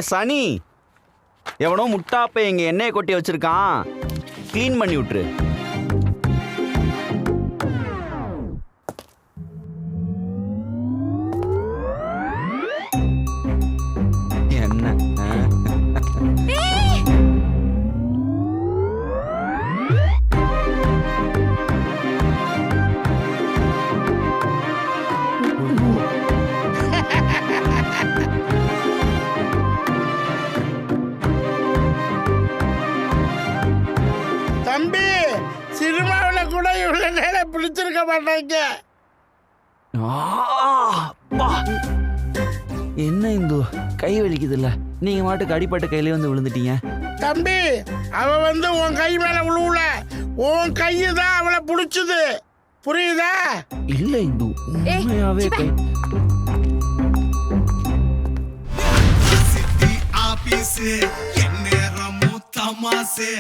சனி, எவனோ முட்டாப்பை எங்க எண்ணெயை கொட்டி வச்சிருக்கான், க்ளீன் பண்ணி விட்டுரு. என்ன தம்பி, சினிமாவில் கூட இவ்வளவு நேரம் பிடிச்சிருக்க மாட்டாங்க. என்ன இந்து கை வலிக்குதுல்ல, நீங்க மாட்டுக்கு அடிப்பட்ட கையிலே வந்து விழுந்துட்டீங்க. தம்பி, அவ உன் கை மேல விழுவுல, உன் கையை தான் அவளை பிடிச்சது, புரியுதா? இல்ல இந்து, உண்மையாவே கை. ஆபீஸ் என்ன தமாசே